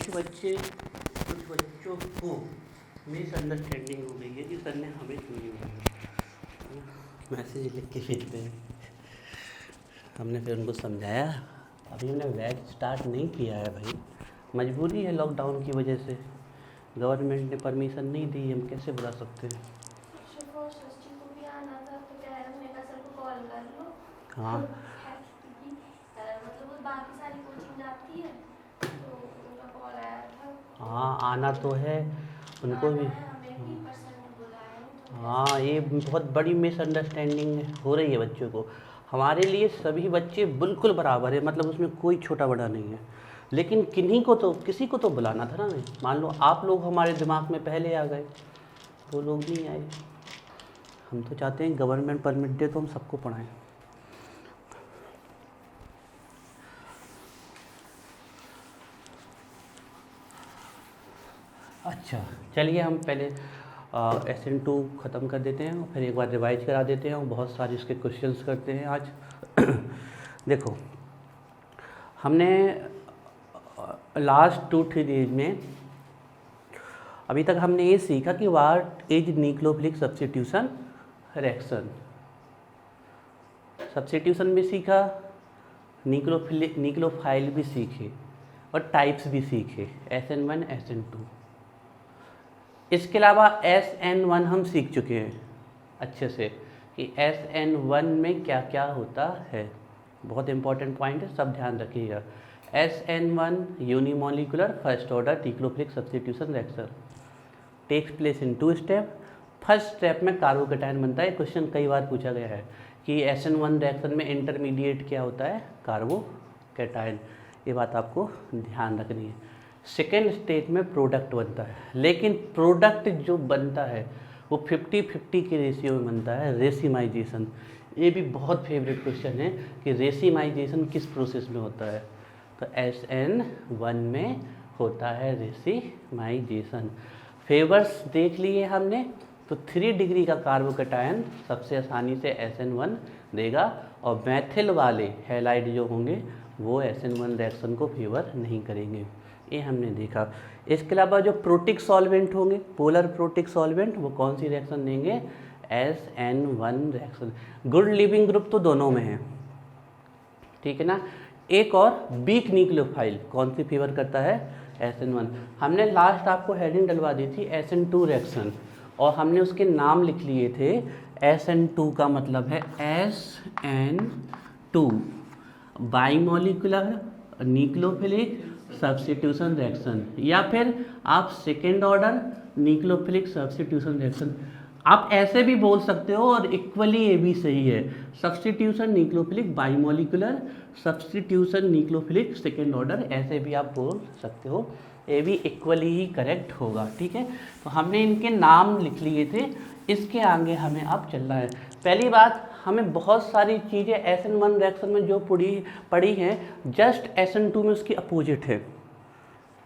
कुछ बच्चों को मिसअंडरस्टैंडिंग हो गई है कि सर ने हमें क्यों नहीं बताया, मैसेज लिख के भेजते हैं। हमने फिर उनको समझाया, अभी हमने बैच स्टार्ट नहीं किया है भाई, मजबूरी है लॉकडाउन की वजह से, गवर्नमेंट ने परमिशन नहीं दी, हम कैसे बुला सकते हैं। हाँ हाँ, आना तो है उनको भी। हाँ, ये बहुत बड़ी मिसअंडरस्टैंडिंग हो रही है बच्चों को। हमारे लिए सभी बच्चे बिल्कुल बराबर है, मतलब उसमें कोई छोटा बड़ा नहीं है, लेकिन किन्हीं को तो, किसी को तो बुलाना था ना। नहीं, मान लो आप लोग हमारे दिमाग में पहले आ गए, वो लोग नहीं आए। हम तो चाहते हैं गवर्नमेंट परमिट दे तो हम सबको पढ़ाएं। अच्छा, चलिए हम पहले SN2 ख़त्म कर देते हैं, फिर एक बार रिवाइज करा देते हैं और बहुत सारे इसके क्वेश्चंस करते हैं आज। देखो, हमने लास्ट 2-3 डेज में अभी तक हमने ये सीखा कि what is nucleophilic substitution reaction. Substitution भी सीखा, न्यूक्लियोफाइल भी सीखे और टाइप्स भी सीखे, SN1 SN2। इसके अलावा SN1 हम सीख चुके हैं अच्छे से कि SN1 में क्या क्या होता है। बहुत इंपॉर्टेंट पॉइंट है, सब ध्यान रखिएगा। SN1 unimolecular first order nucleophilic substitution reaction takes place in 2 step. First step में कार्बोकैटायन बनता है। क्वेश्चन कई बार पूछा गया है कि SN1 रिएक्शन में इंटरमीडिएट क्या होता है, कार्बोकैटायन। ये बात आपको ध्यान रखनी है। सेकेंड स्टेज में प्रोडक्ट बनता है, लेकिन प्रोडक्ट जो बनता है वो 50-50 के रेशियो में बनता है, रेसिमाइजेशन। ये भी बहुत फेवरेट क्वेश्चन है कि रेसिमाइजेशन किस प्रोसेस में होता है, तो SN1 में होता है रेसिमाइजेशन। फेवर्स देख लिए हमने, तो 3 डिग्री का कार्बोकैटायन सबसे आसानी से SN1 देगा, और मैथिल वाले हैलाइड जो होंगे वो SN1 रिएक्शन को फेवर नहीं करेंगे। ये हमने देखा। इसके अलावा जो प्रोटिक सॉल्वेंट होंगे, पोलर प्रोटिक सॉल्वेंट, वो कौन सी रिएक्शन देंगे, SN1 reaction. Good leaving group तो दोनों में है, ठीक है ना। एक और वीक न्यूक्लियोफाइल कौन सी फेवर करता है, SN1। हमने लास्ट आपको हेडिंग डलवा दी थी SN2 रिएक्शन, और हमने उसके नाम लिख लिए थे। SN2 का मतलब है SN2 बाइमोलिकुलर न्यूक्लियोफिलिक सब्स्टिट्यूशन रिएक्शन, या फिर आप second order nucleophilic substitution reaction. आप ऐसे भी बोल सकते हो, और इक्वली ये भी सही है, substitution nucleophilic bimolecular substitution nucleophilic second order, ऐसे भी आप बोल सकते हो। ये भी इक्वली ही करेक्ट होगा, ठीक है। तो हमने इनके नाम लिख लिए थे, इसके आगे हमें अब चलना है। पहली बात, हमें बहुत सारी चीज़ें SN1 रिएक्शन में जो पड़ी हैं, जस्ट SN2 में उसकी अपोजिट है,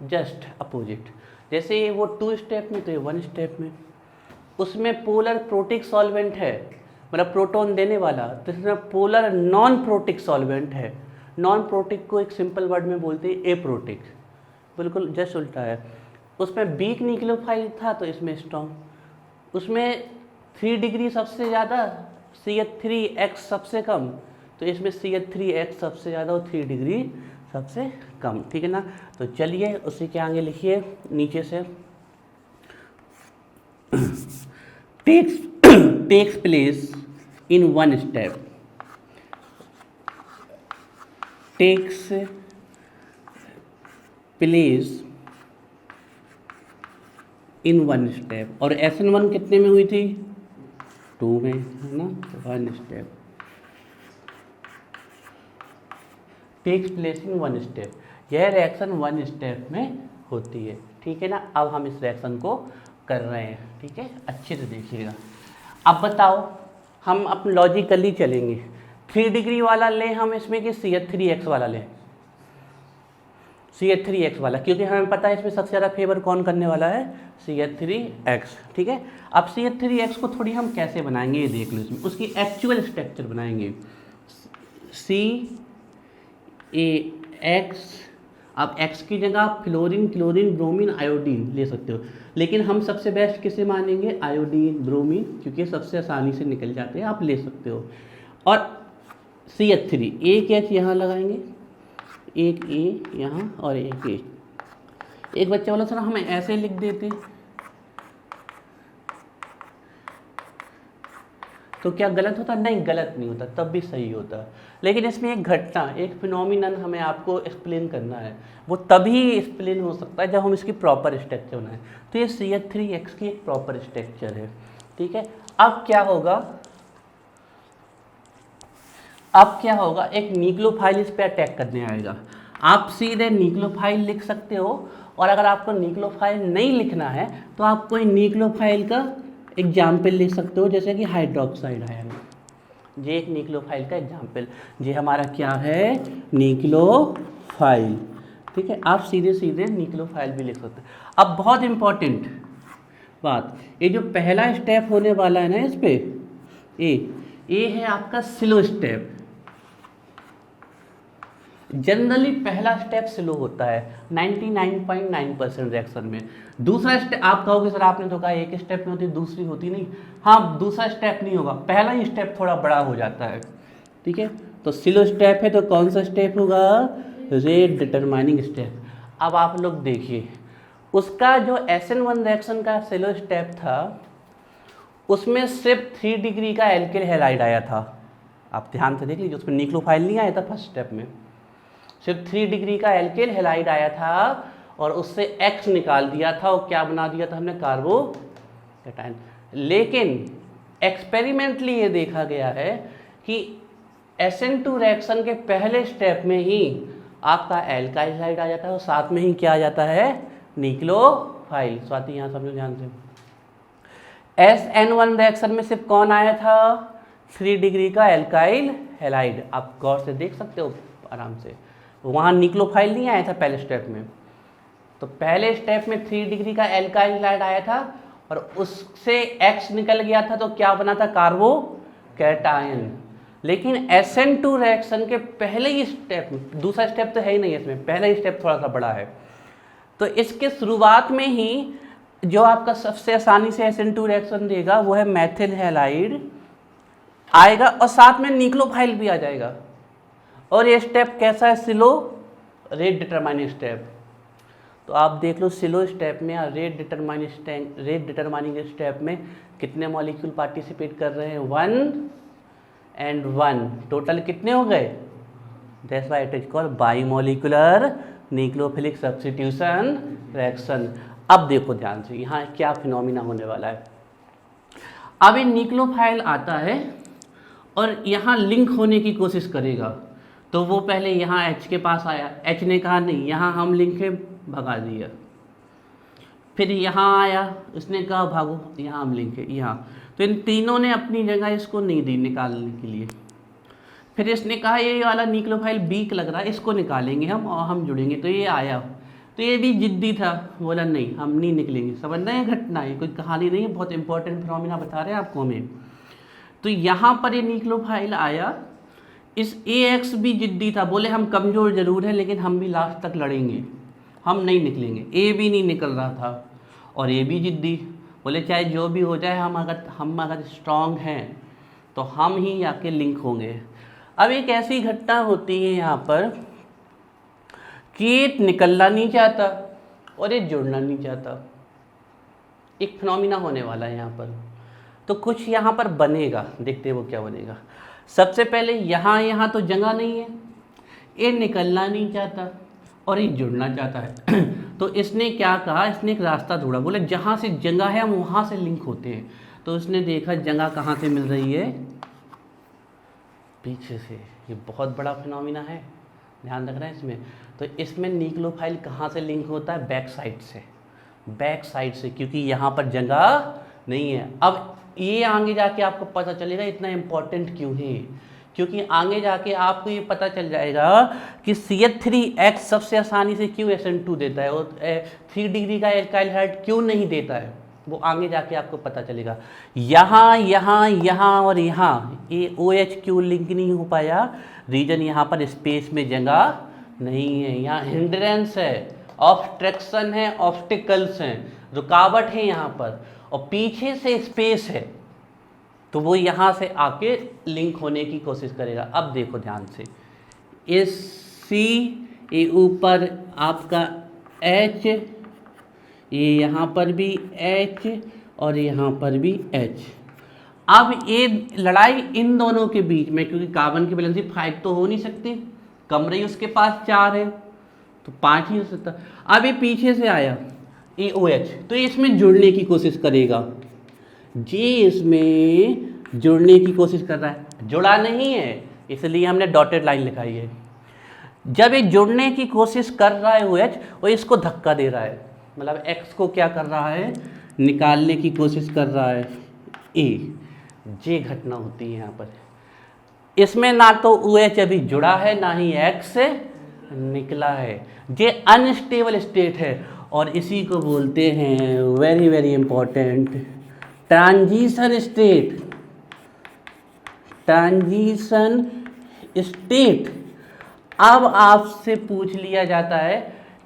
जस्ट अपोजिट। जैसे वो 2 स्टेप में, तो ये 1 स्टेप में। उसमें पोलर प्रोटिक सॉल्वेंट है, मतलब प्रोटॉन देने वाला, तो इसमें पोलर नॉन प्रोटिक सॉल्वेंट है। नॉन प्रोटिक को एक सिंपल वर्ड में बोलते हैं एप्रोटिक, बिल्कुल जस्ट उल्टा है। उसमें वीक न्यूक्लियोफाइल था, तो इसमें स्ट्रॉन्ग। उसमें 3 डिग्री सबसे ज़्यादा, CH3X सबसे कम, तो इसमें CH3X सबसे ज़्यादा और 3 डिग्री सबसे कम, ठीक है ना। तो चलिए उसी के आगे लिखिए नीचे से, takes place in 1 step, takes place in 1 step. और SN1 कितने में हुई थी, 2 में, है ना, 1 step. Takes place in 1 step, यह रिएक्शन 1 स्टेप में होती है, ठीक है ना। अब हम इस रिएक्शन को कर रहे हैं, ठीक है, अच्छे से देखिएगा। अब बताओ, हम अपने लॉजिकली चलेंगे। 3 डिग्री वाला लें हम इसमें कि CH3X वाला लें, CH3X वाला, क्योंकि हमें पता है इसमें सबसे ज़्यादा फेवर कौन करने वाला है, CH3X, ठीक है। अब CH3X को थोड़ी हम कैसे बनाएंगे ये देख लो, इसमें उसकी एक्चुअल स्ट्रक्चर बनाएंगे। CAX आप X की जगह आप फ्लोरीन, क्लोरीन, ब्रोमीन, आयोडीन ले सकते हो, लेकिन हम सबसे बेस्ट किसे मानेंगे? आयोडीन, ब्रोमीन, क्योंकि ये सबसे आसानी से निकल जाते हैं, आप ले सकते हो। और CH3 एक H यहाँ लगाएंगे, एक A यहाँ और एक A। एक बच्चा बोला सर हमें ऐसे लिख देते तो क्या गलत होता? नहीं, गलत नहीं होता, तब भी सही होता। लेकिन इसमें एक घटना, एक फिनोमिनन हमें आपको एक्सप्लेन करना है, वो तभी एक्सप्लेन हो सकता है जब हम इसकी प्रॉपर स्ट्रक्चर बनाएं। तो ये CH3X की एक प्रॉपर स्ट्रक्चर है, ठीक है। अब क्या होगा, एक न्यूक्लियोफाइल इस पे अटैक करने आएगा। आप सीधे न्यूक्लियोफाइल लिख सकते हो, और अगर आपको न्यूक्लियोफाइल नहीं लिखना है तो आप कोई न्यूक्लियोफाइल का एग्जाम्पल लिख सकते हो, जैसे कि हाइड्रोक्साइड आयन। ये एक न्यूक्लियोफाइल का एग्जाम्पल, ये हमारा क्या है? न्यूक्लियोफाइल, ठीक है। आप सीधे सीधे न्यूक्लियोफाइल भी लिख सकते हैं। अब बहुत इंपॉर्टेंट बात, ये जो पहला स्टेप होने वाला है ना इस पे, ये है आपका स्लो स्टेप। जनरली पहला स्टेप स्लो होता है 99.9% रिएक्शन में। दूसरा स्टेप, आप कहोगे सर आपने तो कहा एक स्टेप में होती, दूसरी होती नहीं। हाँ, दूसरा स्टेप नहीं होगा, पहला ही स्टेप थोड़ा बड़ा हो जाता है, ठीक है। तो स्लो स्टेप है तो कौन सा स्टेप होगा? Rate determining step. अब आप लोग देखिए, उसका जो SN1 रिएक्शन का स्लो स्टेप था, उसमें सिर्फ 3 डिग्री का एल्किल हैलाइड आया था। आप ध्यान से देख लीजिए, उसमें न्यूक्लियोफाइल नहीं आया था फर्स्ट स्टेप में, सिर्फ 3 डिग्री का एल्किल हैलाइड आया था, और उससे X निकाल दिया था, और क्या बना दिया था हमने? कार्बोकैटायन। लेकिन एक्सपेरिमेंटली ये देखा गया है कि SN2 रिएक्शन के पहले स्टेप में ही आपका एल्काइल हैलाइड आ जाता है, और साथ में ही क्या आ जाता है? न्यूक्लियोफाइल। स्वाति यहाँ समझो ध्यान से, SN1 रिएक्शन में सिर्फ कौन आया था? 3 डिग्री का एल्काइल हैलाइड। आप गौर से देख सकते हो आराम से, वहाँ न्यूक्लियोफाइल नहीं आया था पहले स्टेप में। तो पहले स्टेप में 3 डिग्री का एल्काइल हैलाइड आया था, और उससे X निकल गया था, तो क्या बना था? कार्बोकैटायन। लेकिन SN2 रिएक्शन के पहले ही स्टेप, दूसरा स्टेप तो है ही नहीं इसमें, पहला ही स्टेप थोड़ा सा बड़ा है, तो इसके शुरुआत में ही जो आपका सबसे आसानी से SN2 रिएक्शन देगा वो है मैथिल हैलाइड आएगा, और साथ में न्यूक्लियोफाइल भी आ जाएगा। और ये स्टेप कैसा है? Slow rate determining step. तो आप देख लो, स्लो स्टेप में या रेट डिटरमाइनिंग स्टेप में कितने मॉलिक्यूल पार्टिसिपेट कर रहे हैं? 1 and 1, टोटल कितने हो गए? That's why it is called bimolecular nucleophilic substitution reaction. अब देखो ध्यान से, यहाँ क्या फिनोमिना होने वाला है। अब ये न्यूक्लियोफाइल आता है और यहाँ लिंक होने की कोशिश करेगा, तो वो पहले यहाँ H के पास आया, H ने कहा नहीं, यहाँ हम लिंक है, भगा दिया। फिर यहाँ आया, उसने कहा भागो, यहाँ हम लिंक है, यहाँ। तो इन तीनों ने अपनी जगह इसको नहीं दी निकालने के लिए। फिर इसने कहा ये वाला न्यूक्लियोफाइल वीक लग रहा है, इसको निकालेंगे हम और हम जुड़ेंगे। तो ये आया, तो ये भी जिद्दी था, बोला नहीं हम नहीं निकलेंगे। समझ रहे हैं घटना, ये कोई कहानी नहीं है, बहुत इंपॉर्टेंट फिनोमिना बता रहे हैं आपको हमें। तो यहाँ पर ये न्यूक्लियोफाइल आया, इस AX भी जिद्दी था, बोले हम कमज़ोर जरूर है लेकिन हम भी लास्ट तक लड़ेंगे, हम नहीं निकलेंगे। A भी नहीं निकल रहा था, और A भी जिद्दी, बोले चाहे जो भी हो जाए हम अगर स्ट्रांग हैं तो हम ही आके लिंक होंगे। अब एक ऐसी घटना होती है यहाँ पर कि निकलना नहीं चाहता और ये जुड़ना नहीं चाहता, एक फिनोमिना होने वाला है यहाँ पर। तो कुछ यहाँ पर बनेगा, देखते हैं वो क्या बनेगा। सबसे पहले यहाँ तो जगह नहीं है, ये निकलना नहीं चाहता और ये जुड़ना चाहता है। तो इसने क्या कहा, इसने एक रास्ता ढूंढा, बोले जहाँ से जगह है हम वहाँ से लिंक होते हैं। तो उसने देखा जगह कहाँ से मिल रही है, पीछे से। ये बहुत बड़ा फिनोमिना है, ध्यान रखना है इसमें। तो इसमें न्यूक्लियोफाइल कहाँ से लिंक होता है? बैक साइड से, क्योंकि यहाँ पर जगह नहीं है। अब ये आगे जाके आपको पता चलेगा इतना इम्पोर्टेंट क्यों है, क्योंकि आगे जाके आपको ये पता चल जाएगा कि CH3X सबसे आसानी से क्यों SN2 देता है और 3 डिग्री का एल्काइल हैलाइड क्यों नहीं देता है, वो आगे जाके आपको पता चलेगा। यहाँ और यहाँ ये OH क्यों लिंक नहीं हो पाया? रीजन यहाँ पर स्पेस में जगह नहीं है, यहाँ हिंड्रेंस है, ऑब्स्ट्रक्शन है, ऑब्स्टिकल्स हैं, रुकावट है यहाँ पर, और पीछे से स्पेस है, तो वो यहाँ से आके लिंक होने की कोशिश करेगा। अब देखो ध्यान से, इस सी, ये ऊपर आपका एच, ये यहाँ पर भी एच और यहाँ पर भी एच। अब ये लड़ाई इन दोनों के बीच में, क्योंकि कार्बन की वैलेंसी 5 तो हो नहीं सकती, कम रही उसके पास 4 है, तो 5 ही हो सकता। अब ये पीछे से आया ये OH, तो इसमें जुड़ने की कोशिश करेगा, जे इसमें जुड़ने की कोशिश कर रहा है, जुड़ा नहीं है, इसलिए हमने डॉटेड लाइन लिखाई है। जब ये जुड़ने की कोशिश कर रहा है OH, वो इसको धक्का दे रहा है, मतलब X को क्या कर रहा है, निकालने की कोशिश कर रहा है, जे घटना होती है यहाँ पर। इसमें ना तो OH अभी जुड़ा है, ना ही X से निकला है, ये अनस्टेबल स्टेट है, और इसी को बोलते हैं, very very important, transition state. Transition state. अब आपसे पूछ लिया जाता है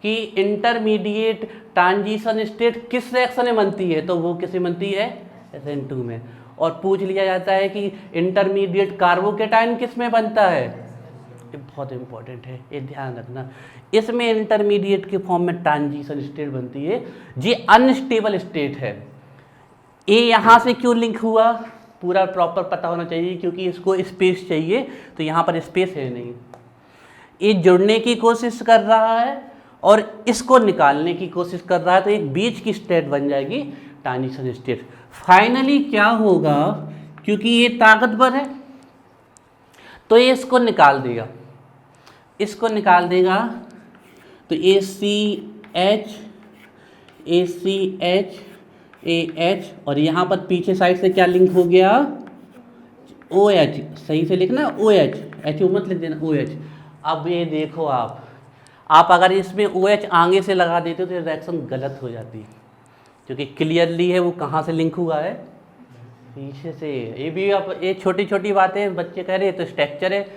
कि इंटरमीडिएट ट्रांजिशन स्टेट किस रिएक्शन में बनती है, तो वो किसे बनती है, SN2 में। और पूछ लिया जाता है कि इंटरमीडिएट कार्बोकेटाइन किस में बनता है, ये बहुत इंपॉर्टेंट है, ये ध्यान रखना। इसमें इंटरमीडिएट के फॉर्म में ट्रांजिशन स्टेट बनती है, ये अनस्टेबल स्टेट है। ये यहाँ से क्यों लिंक हुआ, पूरा प्रॉपर पता होना चाहिए, क्योंकि इसको स्पेस चाहिए, तो यहाँ पर स्पेस है नहीं। ये जुड़ने की कोशिश कर रहा है और इसको निकालने की कोशिश कर रहा है, तो एक बीच की स्टेट बन जाएगी ट्रांजिशन स्टेट। फाइनली क्या होगा, क्योंकि ये ताकतवर है, तो ये इसको निकाल देगा, इसको निकाल देगा, तो ACH, AH, और यहाँ पर पीछे साइड से क्या लिंक हो गया, OH, सही से लिखना OH, H मत लिख देना, OH। अब ये देखो आप अगर इसमें OH आगे से लगा देते हो तो रिएक्शन गलत हो जाती, क्योंकि क्लियरली है वो कहाँ से लिंक हुआ है, पीछे से। ये भी अब ये छोटी छोटी बातें बच्चे कह रहे तो स्ट्रक्चर है,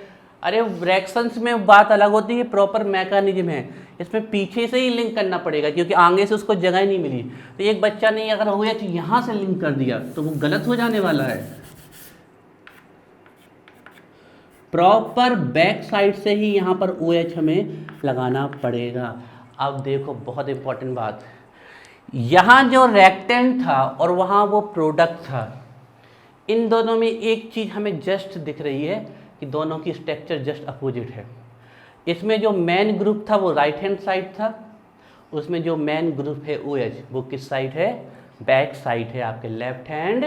अरे रिएक्शंस में बात अलग होती है, प्रॉपर मैकेनिज्म है, इसमें पीछे से ही लिंक करना पड़ेगा, क्योंकि आगे से उसको जगह नहीं मिली। तो एक बच्चा ने अगर OH यहाँ से लिंक कर दिया तो वो गलत हो जाने वाला है, प्रॉपर बैक साइड से ही यहाँ पर OH हमें लगाना पड़ेगा। अब देखो बहुत इंपॉर्टेंट बात, यहाँ जो रिएक्टेंट था और वहाँ वो प्रोडक्ट था, इन दोनों में एक चीज़ हमें जस्ट दिख रही है कि दोनों की स्ट्रक्चर जस्ट अपोजिट है। इसमें जो मेन ग्रुप था वो राइट हैंड साइड था, उसमें जो मेन ग्रुप है OH वो किस साइड है, बैक साइड है, आपके लेफ्ट हैंड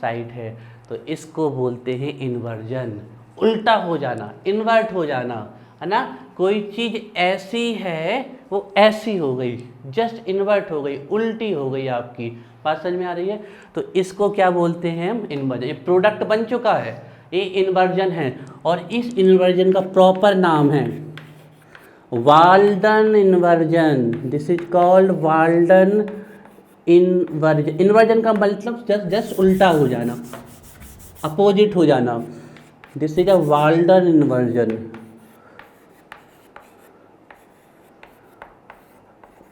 साइड है। तो इसको बोलते हैं इन्वर्जन, उल्टा हो जाना, इन्वर्ट हो जाना, है ना। कोई चीज़ ऐसी है वो ऐसी हो गई, जस्ट इन्वर्ट हो गई, उल्टी हो गई, आपकी बात समझ में आ रही है। तो इसको क्या बोलते हैं हम, इन्वर्जन। ये प्रोडक्ट बन चुका है, ये इन्वर्जन है, और इस इन्वर्जन का प्रॉपर नाम है Walden inversion. This is called Walden inversion. Inversion का मतलब जस्ट उल्टा हो जाना, अपोजिट हो जाना। This is a Walden inversion.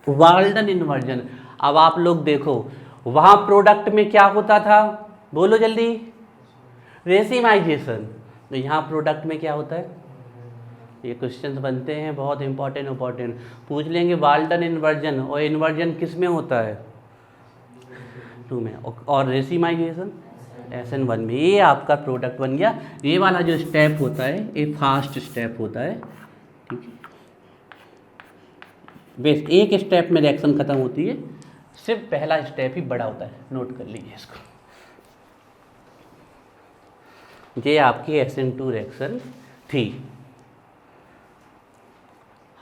Walden inversion. अब आप लोग देखो वहाँ प्रोडक्ट में क्या होता था, बोलो जल्दी, रेसिमाइजेशन। तो यहाँ प्रोडक्ट में क्या होता है, ये क्वेश्चंस बनते हैं बहुत इंपॉर्टेंट पूछ लेंगे। वाल्डन इन्वर्जन, और इन्वर्जन किस में होता है, 2 में, और रेसिमाइजेशन SN1 में। ये आपका प्रोडक्ट बन गया। ये वाला जो स्टेप होता है ये फास्ट स्टेप होता है, ठीक है। बस एक स्टेप में रिएक्शन खत्म होती है, सिर्फ पहला स्टेप ही बड़ा होता है, नोट कर लीजिए इसको। ये आपकी SN2 रिएक्शन थी।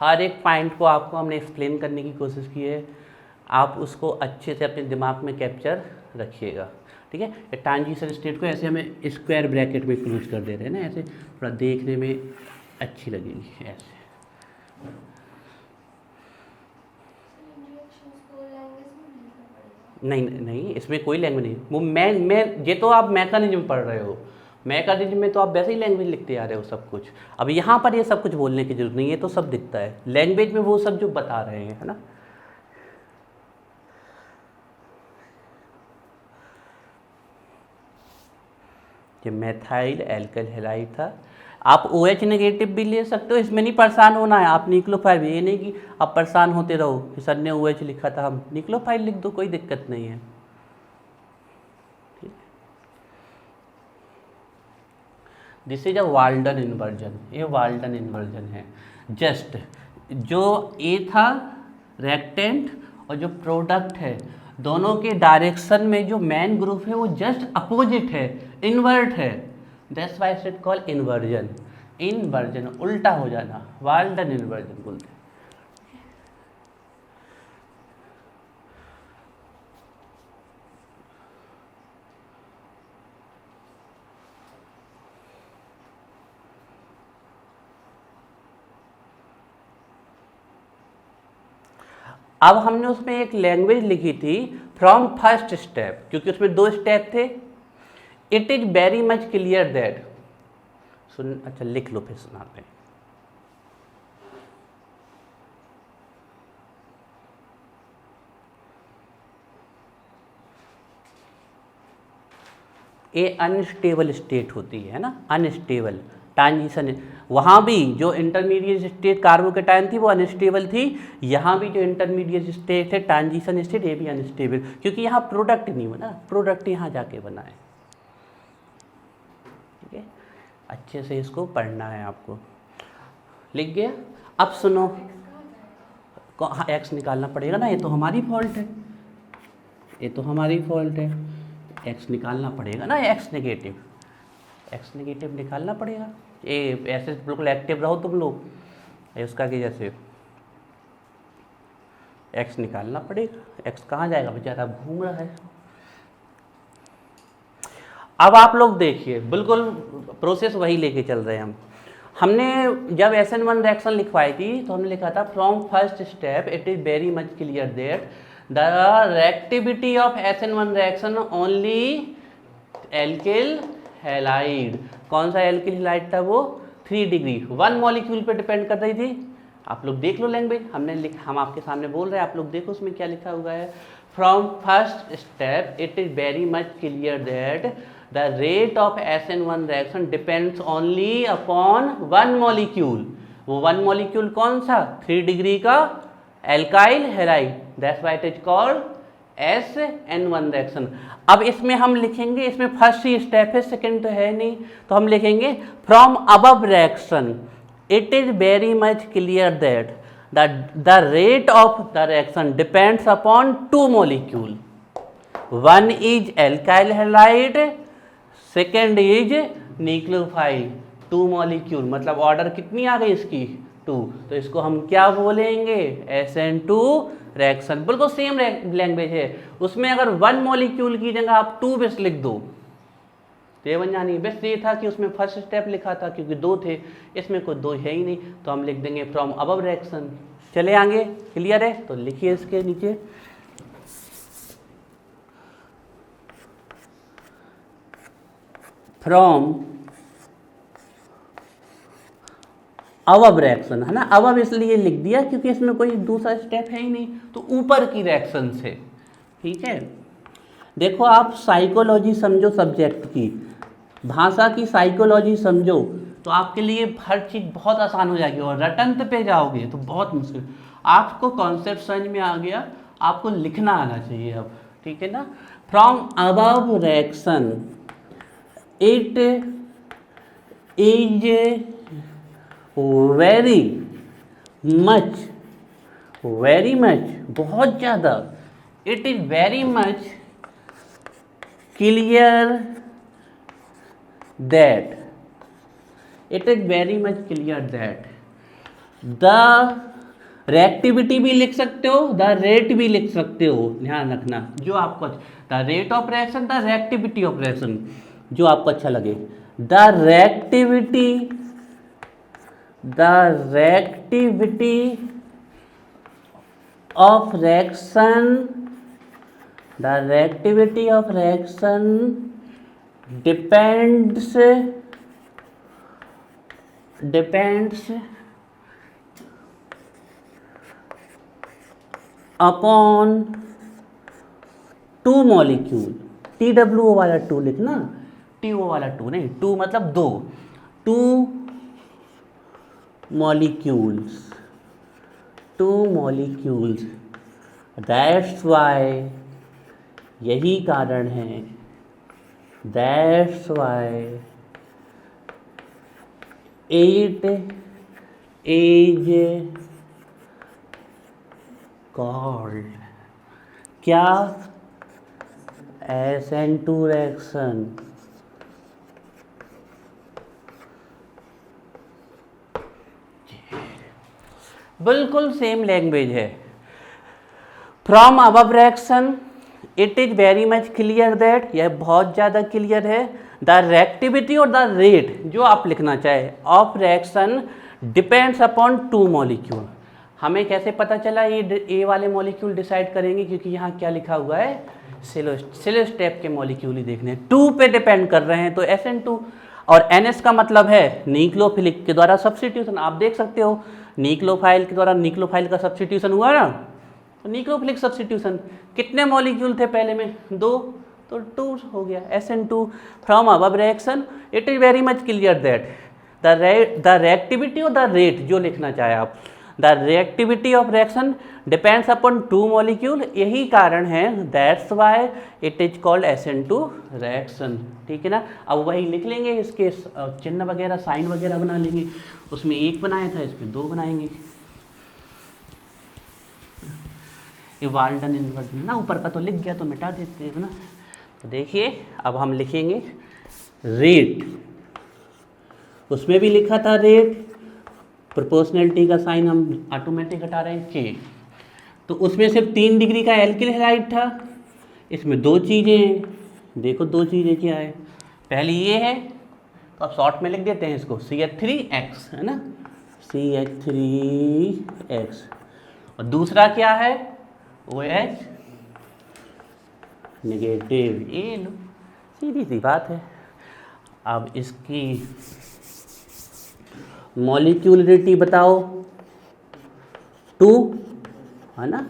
हर एक पॉइंट को आपको हमने एक्सप्लेन करने की कोशिश की है, आप उसको अच्छे से अपने दिमाग में कैप्चर रखिएगा, ठीक है। ट्रांजिशन स्टेट को ऐसे हमें स्क्वायर ब्रैकेट में क्लोज कर दे रहे हैं ना, ऐसे थोड़ा देखने में अच्छी लगेगी ऐसे। नहीं, इसमें कोई लैंग्वेज नहीं, वो मैं ये तो आप मैकेनिज्म पढ़ रहे हो, मैकेनिज्म में तो आप वैसे ही लैंग्वेज लिखते आ रहे हो सब कुछ। अब यहाँ पर ये सब कुछ बोलने की जरूरत नहीं है, तो सब दिखता है लैंग्वेज में वो सब जो बता रहे हैं, है ना। ये मेथाइल एल्काइल हैलाइड था। आप OH नेगेटिव भी ले सकते हो, इसमें नहीं परेशान होना है। आप निक्लोफाइल, ये नहीं कि आप परेशान होते रहो कि सर ने OH लिखा था, हम निक्लोफाइल लिख दो, कोई दिक्कत नहीं है। This is a Walden inversion, ये वाल्डन इन्वर्जन है। जस्ट जो ए था रेक्टेंट और जो प्रोडक्ट है, दोनों के डायरेक्शन में जो मेन ग्रुप है वो जस्ट अपोजिट है, इन्वर्ट है। That's why it called inversion. Inversion उल्टा हो जाना, वाल्डन इन्वर्जन बोलते हैं। अब हमने उसमें एक लैंग्वेज लिखी थी फ्रॉम फर्स्ट स्टेप, क्योंकि उसमें 2 स्टेप थे। It is very much clear that, सुन, अच्छा लिख लो फिर सुनाते हैं। ये अनस्टेबल स्टेट होती है ना, अनस्टेबल ट्रांजिशन। वहाँ भी जो इंटरमीडिएट स्टेट कार्बोकेटायन थी वो अनस्टेबल थी, यहाँ भी जो इंटरमीडिएट स्टेट है ट्रांजिशन स्टेट, ये भी अनस्टेबल, क्योंकि यहाँ प्रोडक्ट नहीं बना, प्रोडक्ट यहाँ जाके बना है। ठीक है, अच्छे से इसको पढ़ना है आपको। लिख गया? अब सुनो, हाँ एक्स निकालना पड़ेगा ना, ये तो हमारी फॉल्ट है, ये तो हमारी फॉल्ट है। एक्स निकालना पड़ेगा ना, एक्स नेगेटिव निकालना पड़ेगा। ये ऐसे बिल्कुल एक्टिव रहो तुम लोग, उसका कि जैसे एक्स निकालना पड़ेगा। एक्स कहाँ जाएगा बेचारा, घूम रहा है। अब आप लोग देखिए, बिल्कुल प्रोसेस वही लेके चल रहे हैं हमने जब SN1 रिएक्शन लिखवाई थी तो हमने लिखा था from first step it is very much clear that the reactivity of SN1 reaction only alkyl halide. कौन सा एल्किल हैलाइड था वो? 3 डिग्री 1 मॉलिक्यूल पे डिपेंड कर रही थी। आप लोग देख लो लैंग्वेज, हम आपके सामने बोल रहे हैं, आप लोग देखो उसमें क्या लिखा हुआ है। From first step it is very much clear that the rate of SN1 reaction depends only upon 1 molecule. वो 1 मॉलिक्यूल कौन सा? 3 डिग्री का alkyl halide, that's why it is called SN1 reaction. अब इसमें हम लिखेंगे, इसमें फर्स्ट ही स्टेप है, सेकंड तो है नहीं, तो हम लिखेंगे from above reaction it is very much clear that the rate of the reaction depends upon 2 molecule. 1 is alkyl halide, second is nucleophile. 2 molecule मतलब ऑर्डर कितनी आ गई इसकी? 2। तो इसको हम क्या बोलेंगे? SN2 reaction. बिल्कुल सेम लैंग्वेज है। उसमें अगर 1 मॉलिक्यूल की जगह आप 2 बस लिख दो तो ये बन जानी। बस ये था कि उसमें फर्स्ट स्टेप लिखा था, क्योंकि 2 थे, इसमें कोई 2 है ही नहीं, तो हम लिख देंगे फ्रॉम अबव रिएक्शन। चले आगे, क्लियर है? तो लिखिए इसके नीचे फ्रॉम अबव रिएक्शन, है ना। अबव इसलिए लिख दिया क्योंकि इसमें कोई दूसरा स्टेप है ही नहीं, तो ऊपर की रिएक्शन से। ठीक है, देखो आप साइकोलॉजी समझो, सब्जेक्ट की भाषा की साइकोलॉजी समझो, तो आपके लिए हर चीज़ बहुत आसान हो जाएगी। और रटंत पे जाओगे तो बहुत मुश्किल। आपको कॉन्सेप्ट समझ में आ गया, आपको लिखना आना चाहिए अब। ठीक है ना। From above reaction it is very much बहुत ज़्यादा, it is very much clear that the reactivity भी लिख सकते हो, द रेट भी लिख सकते हो, ध्यान रखना। जो आपको the rate of reaction, the reactivity of reaction, जो आपको अच्छा लगे। The reactivity of reaction depends upon two molecule, TWO वाला टू लिखना, TO वाला टू नहीं, टू मतलब दो, टू मॉलिक्यूल्स, दैट्स वाई, यही कारण है, that's why it is called, क्या, SN2 रिएक्शन। बिल्कुल सेम लैंग्वेज है। From above reaction it is very much clear that, यह बहुत ज़्यादा क्लियर है, द रिएक्टिविटी और द रेट जो आप लिखना चाहे of reaction depends upon two molecule. हमें कैसे पता चला? ये ए वाले मॉलिक्यूल डिसाइड करेंगे, क्योंकि यहाँ क्या लिखा हुआ है, सेलो स्टेप के मॉलिक्यूल ही देखने, टू पे डिपेंड कर रहे हैं, तो SN2 और NS का मतलब है न्यूक्लियोफिलिक के द्वारा सब्स्टिट्यूशन। आप देख सकते हो न्यूक्लियोफाइल के द्वारा न्यूक्लियोफाइल का सब्स्टिट्यूशन हुआ ना, तो न्यूक्लियोफिलिक सब्स्टिट्यूशन, कितने मॉलिक्यूल थे पहले में? 2, तो 2 हो गया SN2। From above reaction it is very much clear that the reactivity और द रेट जो लिखना चाहे आप, the reactivity of reaction depends upon two molecule, यही कारण है, that's why it is called SN2 reaction. ठीक है ना? अब वही लिख लेंगे, इसके चिन्ह वगैरह साइन वगैरह बना लेंगे। उसमें एक बनाया था, इसमें 2 बनाएंगे। ये वाल्टन इन्वर्जन ना, ऊपर का तो लिख गया तो मिटा देते हैं ना। तो देखिए अब हम लिखेंगे रेट, उसमें भी लिखा था रेट, प्रोपोर्शनलिटी का साइन हम ऑटोमेटिक हटा रहे हैं K, तो उसमें सिर्फ 3 डिग्री का एल्किल हैलाइड था, इसमें 2 चीज़ें हैं। देखो 2 चीज़ें क्या है, पहली ये है तो आप शॉर्ट में लिख देते हैं इसको CH3X, है ना, CH3X, और दूसरा क्या है OH नेगेटिव। ये लो, सीधी सी बात है। अब इसकी मॉलिक्यूलरिटी बताओ, 2 है ना,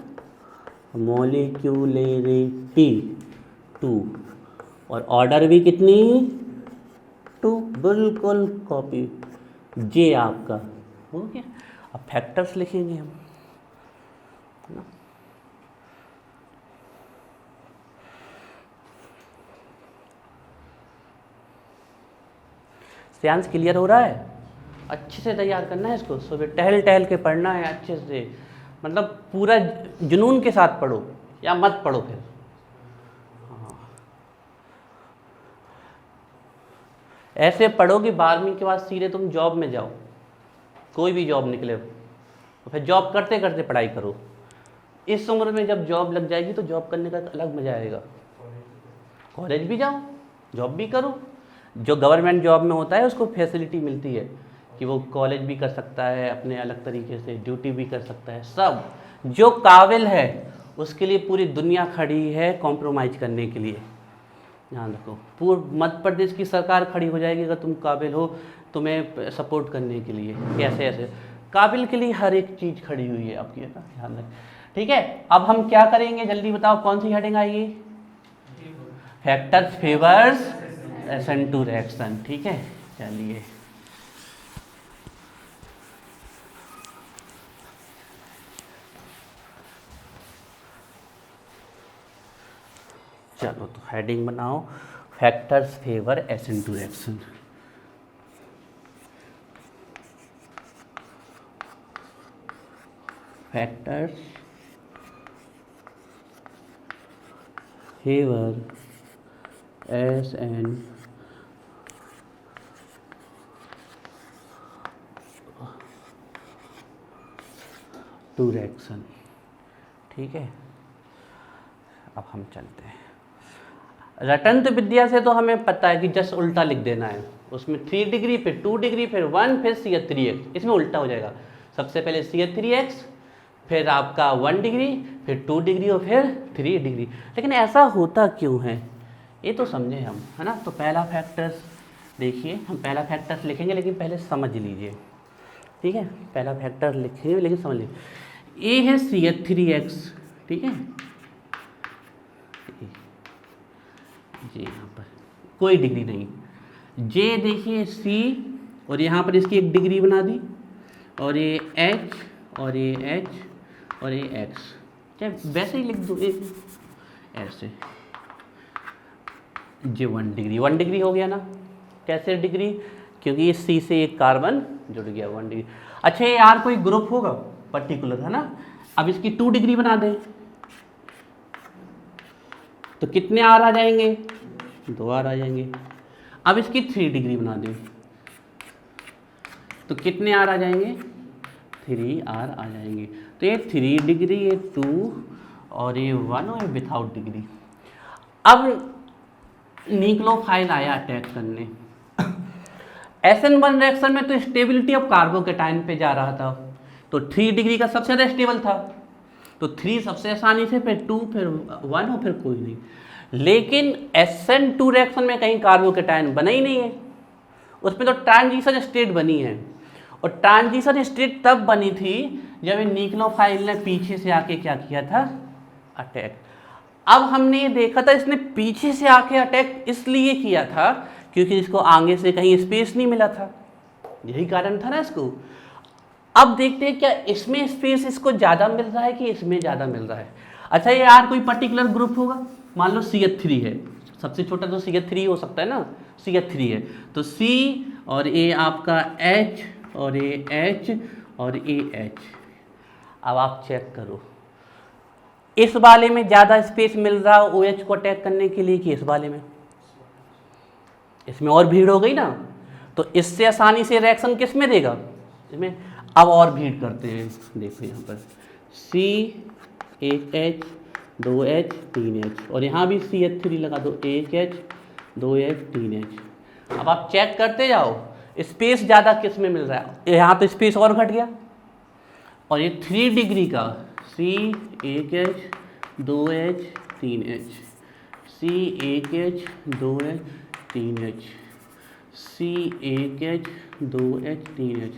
मॉलिक्यूलरिटी 2, और ऑर्डर भी कितनी, 2, बिल्कुल कॉपी, J आपका हो गया। अब फैक्टर्स लिखेंगे हम, है ना। सियांस क्लियर हो रहा है? अच्छे से तैयार करना है इसको, सुबह टहल टहल के पढ़ना है अच्छे से, मतलब पूरा जुनून के साथ पढ़ो या मत पढ़ो फिर। हाँ, ऐसे पढ़ो कि 12वीं के बाद सीधे तुम जॉब में जाओ, कोई भी जॉब निकले, तो फिर जॉब करते करते पढ़ाई करो। इस उम्र में जब जॉब लग जाएगी तो जॉब करने का अलग मजा आएगा। कॉलेज भी जाओ, जॉब भी करो। जो गवर्नमेंट जॉब में होता है उसको फैसिलिटी मिलती है कि वो कॉलेज भी कर सकता है, अपने अलग तरीके से ड्यूटी भी कर सकता है। सब जो काबिल है उसके लिए पूरी दुनिया खड़ी है कॉम्प्रोमाइज़ करने के लिए। ध्यान रखो, पूर्व मध्य प्रदेश की सरकार खड़ी हो जाएगी अगर तुम काबिल हो, तुम्हें सपोर्ट करने के लिए। कैसे ऐसे काबिल के लिए हर एक चीज़ खड़ी हुई है आपकी, है ना, ध्यान रख। ठीक है, अब हम क्या करेंगे जल्दी बताओ, कौन सी हेडिंग आएगी? Factors favours SN2 reaction. ठीक है, चलिए चलो, तो हेडिंग बनाओ, factors favour SN2 reaction. Factors favour SN2 reaction. ठीक है, अब हम चलते हैं। रटंत विद्या से तो हमें पता है कि जस्ट उल्टा लिख देना है, उसमें 3 डिग्री फिर 2 डिग्री फिर 1 फिर CH3X, इसमें उल्टा हो जाएगा। सबसे पहले CH3X, फिर आपका 1 डिग्री, फिर 2 डिग्री और फिर 3 डिग्री। लेकिन ऐसा होता क्यों है ये तो समझे हम, है ना। तो पहला फैक्टर्स देखिए, हम पहला फैक्टर्स लिखेंगे लेकिन पहले समझ लीजिए, ठीक है। पहला फैक्टर लिखेंगे लेकिन समझ लीजिए। ए है CH3X, ठीक है जी, यहाँ पर कोई डिग्री नहीं। जे देखिए C, और यहाँ पर इसकी एक डिग्री बना दी, और ये H और ये H और ये X, चाहे वैसे ही लिख दो एक ऐसे। जे 1 डिग्री, 1 डिग्री हो गया ना। कैसे डिग्री? क्योंकि इस C से एक कार्बन जुड़ गया, 1 डिग्री। अच्छा, ये R कोई ग्रुप होगा पर्टिकुलर, है ना। अब इसकी 2 डिग्री बना दें तो कितने R आ जाएंगे? 2 R आ जाएंगे। अब इसकी 3 डिग्री बना दें तो कितने R आ जाएंगे? 3 R आ जाएंगे। तो ये 3 डिग्री, ये 2 और ये 1 और ये विथआउट डिग्री। अब न्यूक्लियोफाइल आया अटैक करने। SN1 रिएक्शन में तो स्टेबिलिटी ऑफ कार्बोकेटाइन पे जा रहा था, तो 3 डिग्री का सबसे ज़्यादा स्टेबल था, तो 3 सबसे आसानी से, फिर 2, फिर 1 और फिर कोई नहीं। लेकिन SN2 रिएक्शन में कहीं कार्बोकेटाइन बना ही नहीं है, उसमें तो ट्रांजिशन स्टेट बनी है। और ट्रांजिशन स्टेट तब बनी थी जब न्यूक्लियोफाइल ने पीछे से आके क्या किया था? अटैक। अब हमने ये देखा था इसने पीछे से आके अटैक इसलिए किया था क्योंकि इसको आगे से कहीं स्पेस नहीं मिला था, यही कारण था ना इसको। अब देखते हैं क्या इसमें स्पेस इसको ज़्यादा मिल रहा है कि इसमें ज़्यादा मिल रहा है। अच्छा, ये R कोई पर्टिकुलर ग्रुप होगा, मान लो CH3 है, सबसे छोटा तो CH3 हो सकता है ना, CH3 है, तो C और ये आपका H और ये H और ये H। अब आप चेक करो, इस वाले में ज़्यादा स्पेस मिल रहा है OH को अटैक करने के लिए कि इस वाले में? इसमें और भीड़ हो गई ना, तो इससे आसानी से रिएक्शन किस में देगा? इसमें। अब और भीड़ करते हैं, देखो यहाँ पर C, 1H, 2H, 3H, और यहाँ भी CH3 लगा दो, 1H, 2H, 3H। अब आप चेक करते जाओ स्पेस ज़्यादा किस में मिल रहा है। यहाँ तो स्पेस और घट गया, और ये 3 डिग्री का C, 1H, 2H, 3H, C, 1H, 2H, 3H, C, 1H, 2H, 3H।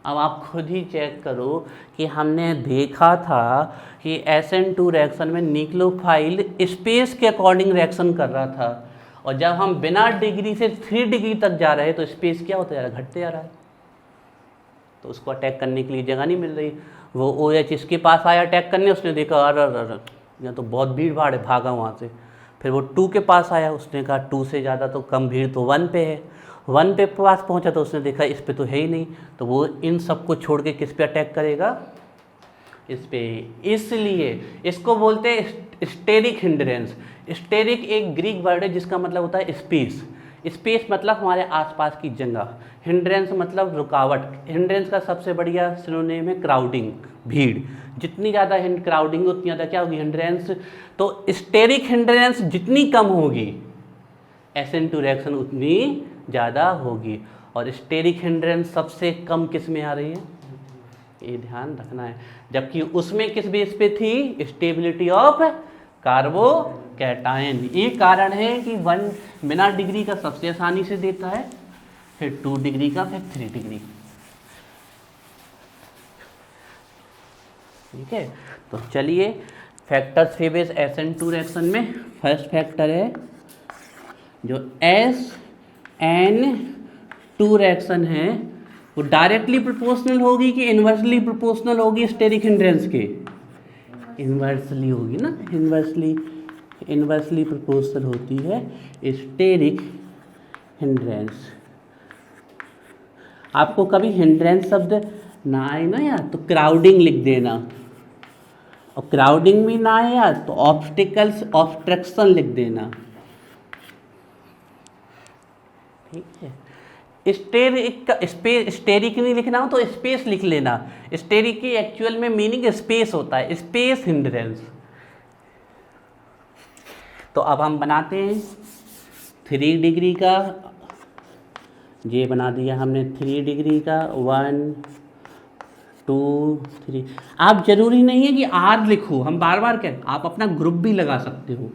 अब आप खुद ही चेक करो कि हमने देखा था कि SN2 रिएक्शन में न्यूक्लियोफाइल स्पेस के अकॉर्डिंग रिएक्शन कर रहा था, और जब हम बिना डिग्री से 3 डिग्री तक जा रहे हैं तो स्पेस क्या होता जा रहा है? घटते जा रहा है। तो उसको अटैक करने के लिए जगह नहीं मिल रही। वो OH इसके पास आया अटैक करने, उसने देखा अरे यहाँ तो बहुत भीड़ भाड़ है, भागा वहाँ से। फिर वो 2 के पास आया, उसने कहा 2 से ज़्यादा तो कम भीड़ तो 1 पे है। 1 पे पास पहुँचा तो उसने देखा इस पे तो है ही नहीं, तो वो इन सबको छोड़ के किस पे अटैक करेगा? इस पे। इसलिए इसको बोलते हैं स्टेरिक हिंड्रेंस। स्टेरिक एक ग्रीक वर्ड है जिसका मतलब होता है स्पेस। स्पेस मतलब हमारे आसपास की जगह, हिंड्रेंस मतलब रुकावट। हिंड्रेंस का सबसे बढ़िया सिनोनिम है क्राउडिंग, भीड़। जितनी ज़्यादा क्राउडिंग उतनी ज़्यादा क्या होगी? हिंड्रेंस। तो स्टेरिक हिंड्रेंस जितनी कम होगी SN2 रिएक्शन उतनी ज़्यादा होगी, और स्टेरिक हिंड्रेंस सबसे कम किस में आ रही है? ये ध्यान रखना है। जबकि उसमें किस बेस पे थी? Stability of carbocation. ये कारण है कि 1 बिना डिग्री का सबसे आसानी से देता है, फिर 2 डिग्री का, फिर 3 डिग्री। ठीक है, तो चलिए फैक्टर्स फेवेस SN2 रिएक्शन में फर्स्ट फैक्टर है जो SN2 रिएक्शन है, वो डायरेक्टली प्रोपोर्शनल होगी कि इन्वर्सली प्रोपोर्शनल होगी स्टेरिक हिंड्रेंस के? इन्वर्सली होगी ना, इन्वर्सली प्रोपोर्शनल होती है स्टेरिक हिंड्रेंस। आपको कभी हिंड्रेंस शब्द ना आए ना यार तो क्राउडिंग लिख देना, और क्राउडिंग भी ना आए यार तो ऑब्स्टिकल्स, ऑब्स्ट्रक्शन लिख देना। ठीक है, स्टेरिक का स्टेरिक नहीं लिखना हो तो स्पेस लिख लेना। स्टेरिक की एक्चुअल में मीनिंग स्पेस होता है, स्पेस हिंड्रेंस। तो अब हम बनाते हैं 3 डिग्री का, ये बना दिया हमने 3 डिग्री का, 1 2 3। आप जरूरी नहीं है कि R लिखो, हम बार बार कहें, आप अपना ग्रुप भी लगा सकते हो।